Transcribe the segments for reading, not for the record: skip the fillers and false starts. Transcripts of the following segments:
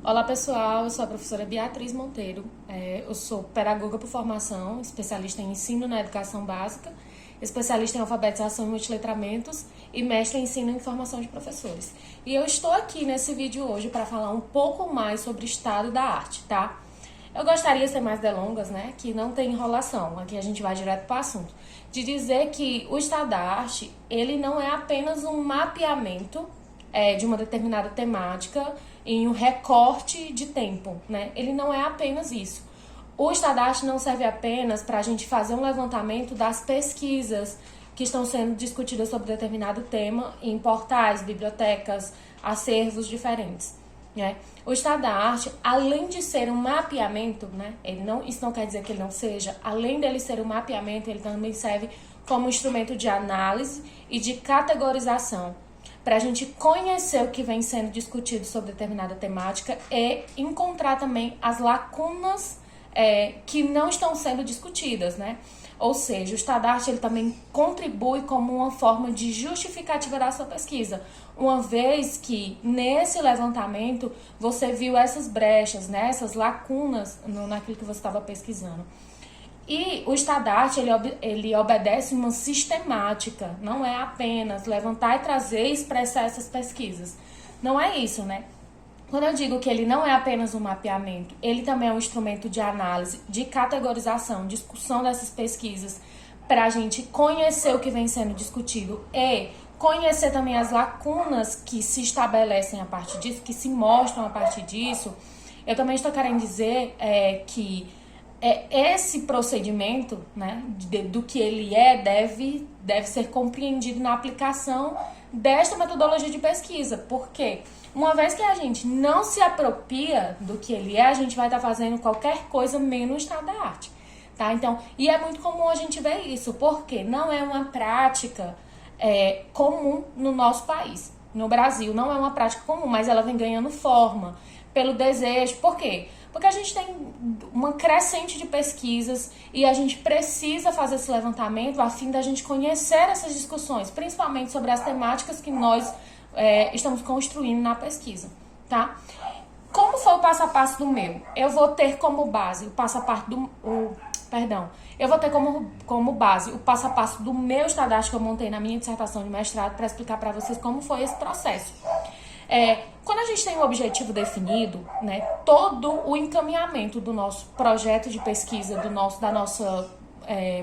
Olá pessoal, eu sou a professora Beatriz Monteiro, eu sou pedagoga por formação, especialista em ensino na educação básica, especialista em alfabetização e multiletramentos e mestre em ensino e formação de professores. E eu estou aqui nesse vídeo hoje para falar um pouco mais sobre o estado da arte, tá? Eu gostaria, sem mais delongas, né, que não tem enrolação, aqui a gente vai direto para o assunto, de dizer que o estado da arte, ele não é apenas um mapeamento de uma determinada temática em um recorte de tempo, né? Ele não é apenas isso. O estado da arte não serve apenas para a gente fazer um levantamento das pesquisas que estão sendo discutidas sobre determinado tema em portais, bibliotecas, acervos diferentes. Né? O estado da arte, além de ser um mapeamento, né? Isso não quer dizer que ele não seja, além dele ser um mapeamento, ele também serve como instrumento de análise e de categorização, para a gente conhecer o que vem sendo discutido sobre determinada temática e encontrar também as lacunas que não estão sendo discutidas, né? Ou seja, o estado da arte ele também contribui como uma forma de justificativa da sua pesquisa, uma vez que nesse levantamento você viu essas brechas, né? Essas lacunas naquilo que você estava pesquisando. E o estado da arte, ele obedece uma sistemática, não é apenas levantar e trazer e expressar essas pesquisas. Não é isso, né? Quando eu digo que ele não é apenas um mapeamento, ele também é um instrumento de análise, de categorização, discussão dessas pesquisas, para a gente conhecer o que vem sendo discutido e conhecer também as lacunas que se estabelecem a partir disso, que se mostram a partir disso. Eu também estou querendo dizer que esse procedimento, né, do que ele deve ser compreendido na aplicação desta metodologia de pesquisa. Porque uma vez que a gente não se apropria do que ele a gente vai estar fazendo qualquer coisa menos estado da arte. Tá? Então, e é muito comum a gente ver isso, porque não é uma prática comum no nosso país. No Brasil não é uma prática comum, mas ela vem ganhando forma pelo desejo. Por quê? Porque a gente tem uma crescente de pesquisas e a gente precisa fazer esse levantamento a fim da gente conhecer essas discussões, principalmente sobre as temáticas que nós estamos construindo na pesquisa, tá? Como foi o passo a passo do meu? Eu vou ter como base o passo a passo eu vou ter como base o passo a passo do meu estado da arte que eu montei na minha dissertação de mestrado para explicar para vocês como foi esse processo. Quando a gente tem um objetivo definido, né, todo o encaminhamento do nosso projeto de pesquisa, da nossa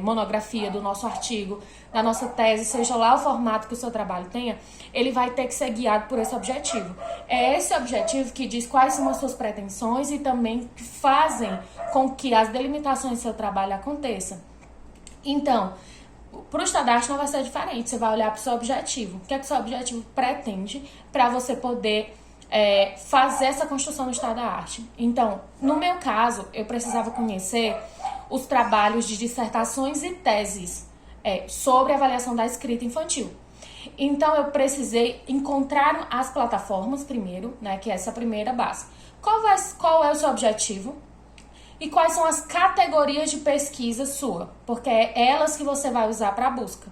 monografia, do nosso artigo, da nossa tese, seja lá o formato que o seu trabalho tenha, ele vai ter que ser guiado por esse objetivo. É esse objetivo que diz quais são as suas pretensões e também que fazem com que as delimitações do seu trabalho aconteçam. Então, para o estado da arte não vai ser diferente, você vai olhar para o seu objetivo. O que é que o seu objetivo pretende para você poder fazer essa construção do estado da arte? Então, no meu caso, eu precisava conhecer os trabalhos de dissertações e teses sobre avaliação da escrita infantil. Então, eu precisei encontrar as plataformas primeiro, né, que é essa primeira base. Qual é o seu objetivo? E quais são as categorias de pesquisa sua, porque é elas que você vai usar para a busca.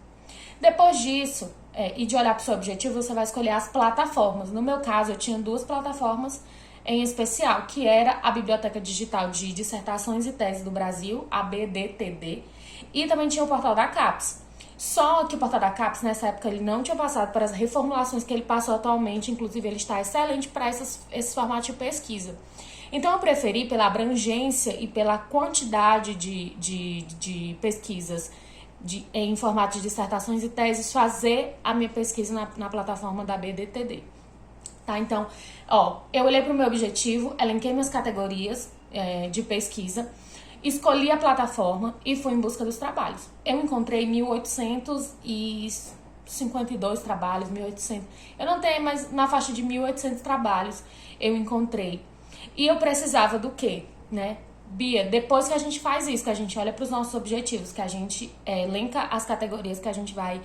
Depois disso, e de olhar para o seu objetivo, você vai escolher as plataformas. No meu caso, eu tinha 2 plataformas em especial, que era a Biblioteca Digital de Dissertações e Teses do Brasil, a BDTD, e também tinha o portal da CAPES. Só que o portal da CAPES, nessa época, ele não tinha passado por as reformulações que ele passou atualmente, inclusive ele está excelente para esse formato de pesquisa. Então, eu preferi, pela abrangência e pela quantidade de pesquisas em formato de dissertações e teses, fazer a minha pesquisa na plataforma da BDTD. Tá? Então, eu olhei para o meu objetivo, elenquei minhas categorias de pesquisa, escolhi a plataforma e fui em busca dos trabalhos. Eu encontrei 1.852 trabalhos, 1.800... Eu não tenho, mas na faixa de 1.800 trabalhos eu encontrei. E eu precisava do quê, né? Bia, depois que a gente faz isso, que a gente olha para os nossos objetivos, que a gente elenca as categorias que a gente vai,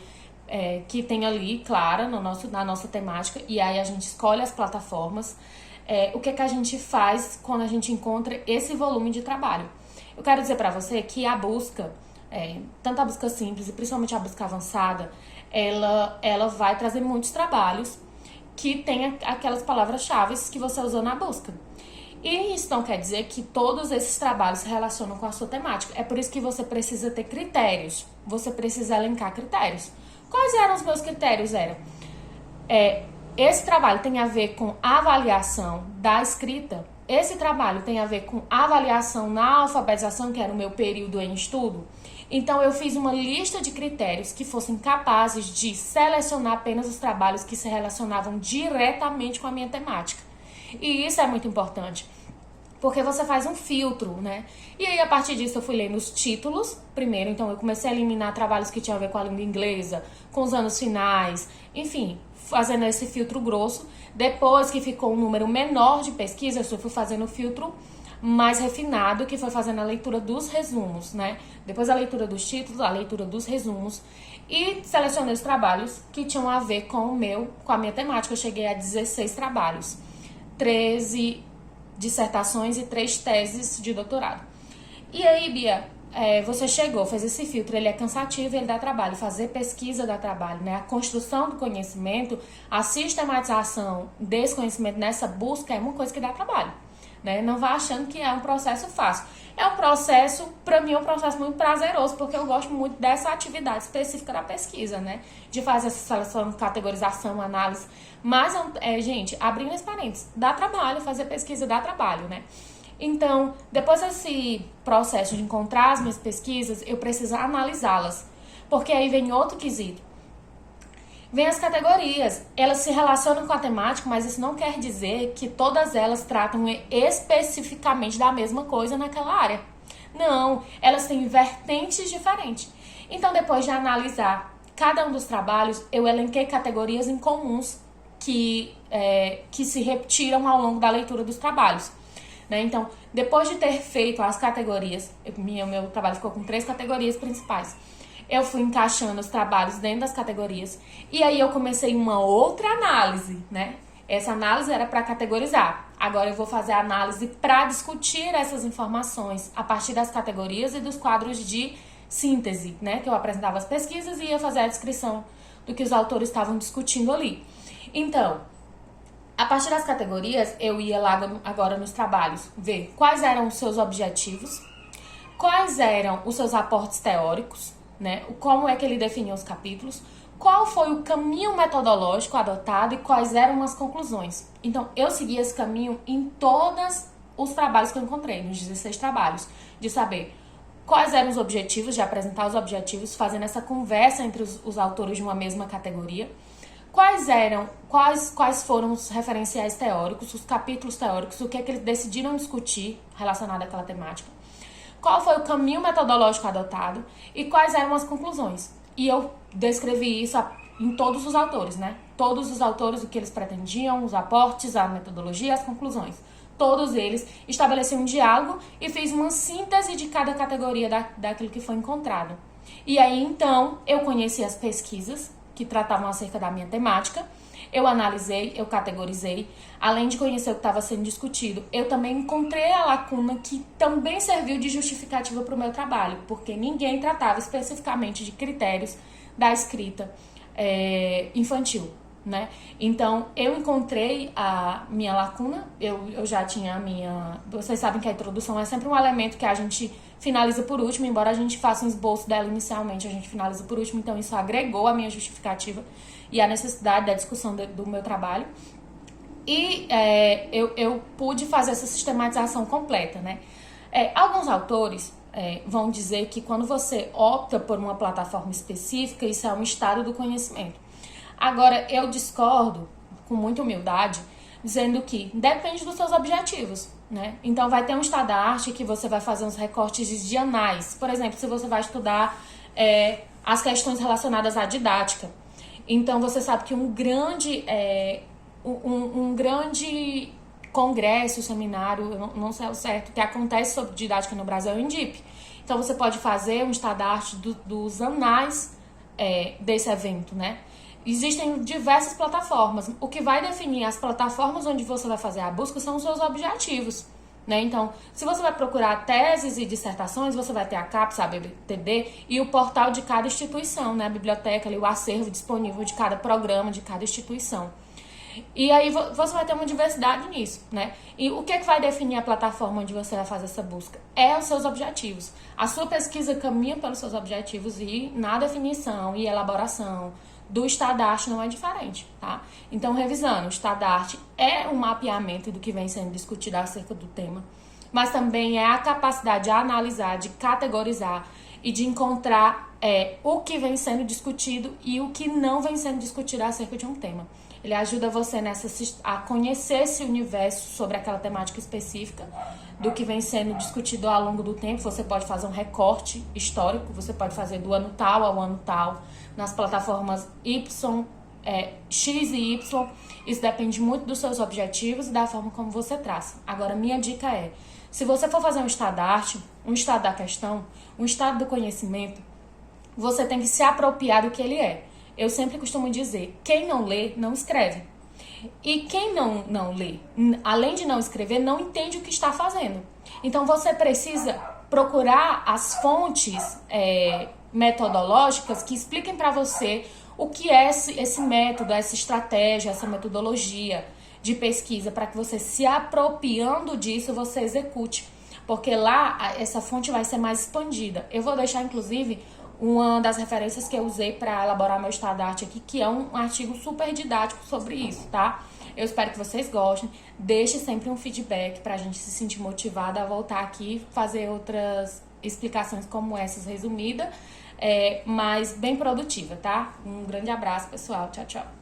que tem ali, clara, na nossa temática, e aí a gente escolhe as plataformas, o que a gente faz quando a gente encontra esse volume de trabalho? Eu quero dizer para você que a busca, tanto a busca simples e principalmente a busca avançada, ela vai trazer muitos trabalhos. que tenha aquelas palavras-chave que você usou na busca. E isso não quer dizer que todos esses trabalhos se relacionam com a sua temática. É por isso que você precisa ter critérios. Você precisa elencar critérios. Quais eram os meus critérios? Esse trabalho tem a ver com avaliação da escrita. Esse trabalho tem a ver com avaliação na alfabetização, que era o meu período em estudo. Então, eu fiz uma lista de critérios que fossem capazes de selecionar apenas os trabalhos que se relacionavam diretamente com a minha temática. E isso é muito importante, porque você faz um filtro, né? E aí, a partir disso, eu fui lendo os títulos primeiro. Então, eu comecei a eliminar trabalhos que tinham a ver com a língua inglesa, com os anos finais, enfim, fazendo esse filtro grosso. Depois que ficou um número menor de pesquisas, eu fui fazendo o filtro mais refinado, que foi fazendo a leitura dos resumos, né? Depois da leitura dos títulos, a leitura dos resumos. E selecionei os trabalhos que tinham a ver com a minha temática. Eu cheguei a 16 trabalhos. 13 dissertações e 3 teses de doutorado. E aí, Bia, você fez esse filtro, ele é cansativo, ele dá trabalho. Fazer pesquisa dá trabalho, né? A construção do conhecimento, a sistematização desse conhecimento nessa busca é uma coisa que dá trabalho, né? Não vá achando que é um processo fácil. É um processo, para mim, é um processo muito prazeroso, porque eu gosto muito dessa atividade específica da pesquisa, né? De fazer essa seleção, categorização, análise. Mas, gente, abrindo esse parênteses, dá trabalho, fazer pesquisa dá trabalho, né? Então, depois desse processo de encontrar as minhas pesquisas, eu preciso analisá-las. Porque aí vem outro quesito. Vem as categorias, elas se relacionam com a temática, mas isso não quer dizer que todas elas tratam especificamente da mesma coisa naquela área. Não, elas têm vertentes diferentes. Então, depois de analisar cada um dos trabalhos, eu elenquei categorias em comuns que se repetiram ao longo da leitura dos trabalhos, né? Então, depois de ter feito as categorias, meu trabalho ficou com 3 categorias principais. Eu fui encaixando os trabalhos dentro das categorias e aí eu comecei uma outra análise, né? Essa análise era para categorizar. Agora eu vou fazer a análise para discutir essas informações a partir das categorias e dos quadros de síntese, né? Que eu apresentava as pesquisas e ia fazer a descrição do que os autores estavam discutindo ali. Então, a partir das categorias, eu ia lá agora nos trabalhos ver quais eram os seus objetivos, quais eram os seus aportes teóricos, né? Como é que ele definiu os capítulos, qual foi o caminho metodológico adotado e quais eram as conclusões. Então, eu segui esse caminho em todos os trabalhos que eu encontrei, nos 16 trabalhos, de saber quais eram os objetivos, de apresentar os objetivos, fazendo essa conversa entre os autores de uma mesma categoria. Quais foram os referenciais teóricos, os capítulos teóricos, o que é que eles decidiram discutir relacionado àquela temática. Qual foi o caminho metodológico adotado e quais eram as conclusões. E eu descrevi isso em todos os autores, né? Todos os autores, o que eles pretendiam, os aportes, a metodologia, as conclusões. Todos eles estabeleciam um diálogo e fiz uma síntese de cada categoria daquilo que foi encontrado. E aí, então, eu conheci as pesquisas que tratavam acerca da minha temática. Eu analisei, eu categorizei, além de conhecer o que estava sendo discutido, eu também encontrei a lacuna que também serviu de justificativa para o meu trabalho, porque ninguém tratava especificamente de critérios da escrita infantil, né? Então, eu encontrei a minha lacuna, eu já tinha a minha... Vocês sabem que a introdução é sempre um elemento que a gente finaliza por último, embora a gente faça um esboço dela inicialmente, a gente finaliza por último, então isso agregou a minha justificativa e a necessidade da discussão do meu trabalho. E eu pude fazer essa sistematização completa, né? Alguns autores vão dizer que quando você opta por uma plataforma específica, isso é um estado do conhecimento. Agora, eu discordo, com muita humildade, dizendo que depende dos seus objetivos, né? Então, vai ter um estado da arte que você vai fazer uns recortes de anais. Por exemplo, se você vai estudar as questões relacionadas à didática. Então, você sabe que um grande congresso, seminário, eu não sei o certo, que acontece sobre didática no Brasil é o INDIP. Então, você pode fazer um estado da arte dos anais desse evento, né? Existem diversas plataformas. O que vai definir as plataformas onde você vai fazer a busca são os seus objetivos, né? Então, se você vai procurar teses e dissertações, você vai ter a CAPES, a BBTD e o portal de cada instituição, né? A biblioteca, ali, o acervo disponível de cada programa, de cada instituição. E aí você vai ter uma diversidade nisso, né? E o que é que vai definir a plataforma onde você vai fazer essa busca? É os seus objetivos. A sua pesquisa caminha pelos seus objetivos e na definição e elaboração do Estadarte não é diferente, tá? Então, revisando, o Estadarte é um mapeamento do que vem sendo discutido acerca do tema, mas também é a capacidade de analisar, de categorizar e de encontrar o que vem sendo discutido e o que não vem sendo discutido acerca de um tema. Ele ajuda você a conhecer esse universo sobre aquela temática específica do que vem sendo discutido ao longo do tempo. Você pode fazer um recorte histórico, você pode fazer do ano tal ao ano tal, nas plataformas X e Y. Isso depende muito dos seus objetivos e da forma como você traça. Agora, minha dica é, se você for fazer um Estadarte, um estado da questão, um estado do conhecimento, você tem que se apropriar do que ele é. Eu sempre costumo dizer, quem não lê, não escreve. E quem não lê, além de não escrever, não entende o que está fazendo. Então, você precisa procurar as fontes metodológicas que expliquem para você o que é esse método, essa estratégia, essa metodologia de pesquisa, para que você, se apropriando disso, você execute. Porque lá, essa fonte vai ser mais expandida. Eu vou deixar, inclusive, uma das referências que eu usei para elaborar meu Estadarte aqui, que é um artigo super didático sobre isso, tá? Eu espero que vocês gostem. Deixe sempre um feedback para a gente se sentir motivada a voltar aqui e fazer outras explicações como essas resumidas, mas bem produtiva, tá? Um grande abraço, pessoal. Tchau, tchau.